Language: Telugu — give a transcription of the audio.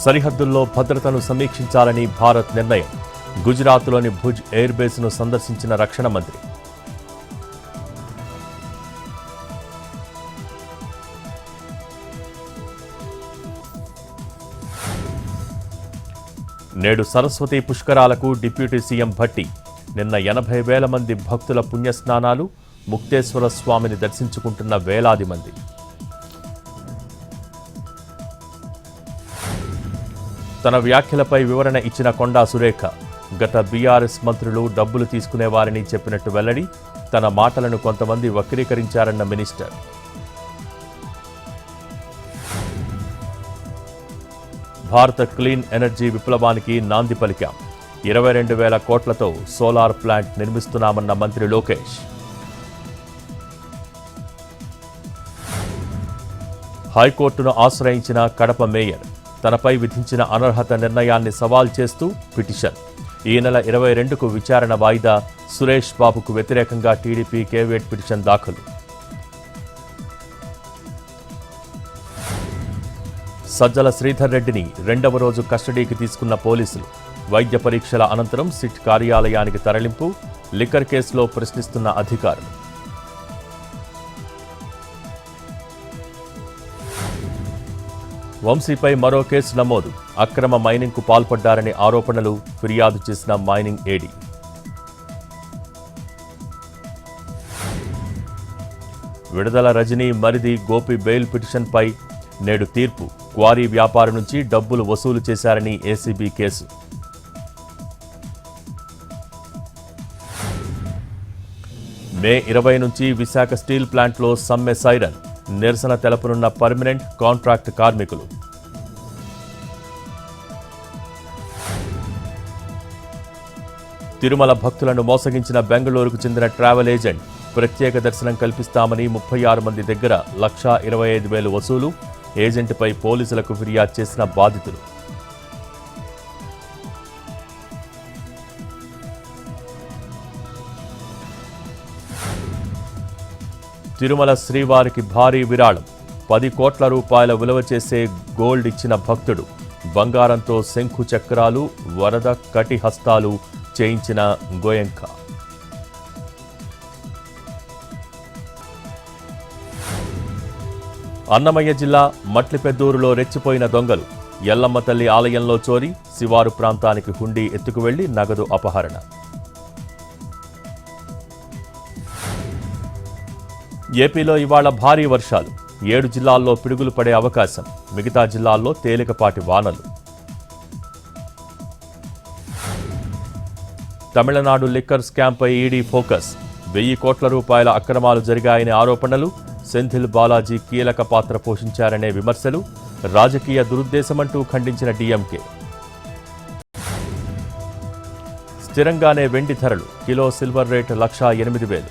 సరిహద్దుల్లో భద్రతను సమీక్షించాలని భారత్ నిర్ణయం. గుజరాత్లోని భుజ్ ఎయిర్ బేస్ను సందర్శించిన రక్షణ మంత్రి. నేడు సరస్వతి పుష్కరాలకు డిప్యూటీ సీఎం భట్టి. నిన్న 80,000 మంది భక్తుల పుణ్యస్నానాలు. ముక్తేశ్వర స్వామిని దర్శించుకుంటున్న వేలాది మంది. తన వ్యాఖ్యలపై వివరణ ఇచ్చిన కొండా సురేఖ. గత బీఆర్ఎస్ మంత్రులు డబ్బులు తీసుకునేవారని చెప్పినట్టు వెల్లడి. తన మాటలను కొంతమంది వక్రీకరించారన్న మినిస్టర్. భారత క్లీన్ ఎనర్జీ విప్లవానికి నాంది పలికాం. 22,000 కోట్లతో సోలార్ ప్లాంట్ నిర్మిస్తున్నామన్న మంత్రి లోకేష్. హైకోర్టును ఆశ్రయించిన కడప మేయర్. తనపై విధించిన అనర్హత నిర్ణయాన్ని సవాల్ చేస్తూ పిటిషన్. ఈ నెల 22కు విచారణ వాయిదా. సురేష్ బాబుకు వ్యతిరేకంగా టీడీపీ కేవేట్ పిటిషన్ దాఖలు. సజ్జల శ్రీధర్ రెడ్డిని 2వ రోజు కస్టడీకి తీసుకున్న పోలీసులు. వైద్య పరీక్షల అనంతరం సిట్ కార్యాలయానికి తరలింపు. లిక్కర్ కేసులో ప్రశ్నిస్తున్న అధికారులు. వంశీపై మరో కేసు నమోదు. అక్రమ మైనింగ్కు పాల్పడ్డారని ఆరోపణలు. ఫిర్యాదు చేసిన మైనింగ్ ఏడీ. విడుదల రజనీ మరిది గోపి బెయిల్ పిటిషన్పై నేడు తీర్పు. క్వారీ వ్యాపారం నుంచి డబ్బులు వసూలు చేశారని ఏసీబీ కేసు. మే 20 నుంచి విశాఖ స్టీల్ ప్లాంట్లో సమ్మె సైరన్. నిరసన తెలపనున్న పర్మనెంట్, కాంట్రాక్ట్ కార్మికులు. తిరుమల భక్తులను మోసగించిన బెంగళూరుకు చెందిన ట్రావెల్ ఏజెంట్. ప్రత్యేక దర్శనం కల్పిస్తామని 36 మంది దగ్గర 1,25,000 వసూలు. ఏజెంట్పై పోలీసులకు ఫిర్యాదు చేసిన బాధితులు. తిరుమల శ్రీవారికి భారీ విరాళం. 10 కోట్ల రూపాయల విలువ చేసే గోల్డ్ ఇచ్చిన భక్తుడు. బంగారంతో శంఖు చక్రాలు, వరద కటి హస్తాలు చేయించిన గోయంక. అన్నమయ్య జిల్లా మట్లిపెద్దూరులో రెచ్చిపోయిన దొంగలు. ఎల్లమ్మ తల్లి ఆలయంలో చోరీ. శివారు ప్రాంతానికి హుండీ ఎత్తుకువెళ్లి నగదు అపహరణ. ఏపీలో ఇవాళ భారీ వర్షాలు. 7 జిల్లాల్లో పిడుగులు పడే అవకాశం. మిగతా జిల్లాల్లో తేలికపాటి వానలు. తమిళనాడు లిక్కర్ స్కామ్పై ఈడీ ఫోకస్. 1000 కోట్ల రూపాయల అక్రమాలు జరిగాయనే ఆరోపణలు. సెంథిల్ బాలాజీ కీలక పాత్ర పోషించారనే విమర్శలు. రాజకీయ దురుద్దేశమంటూ ఖండించిన డీఎంకే. స్థిరంగానే వెండి ధరలు. Kilo silver rate 1,08,000.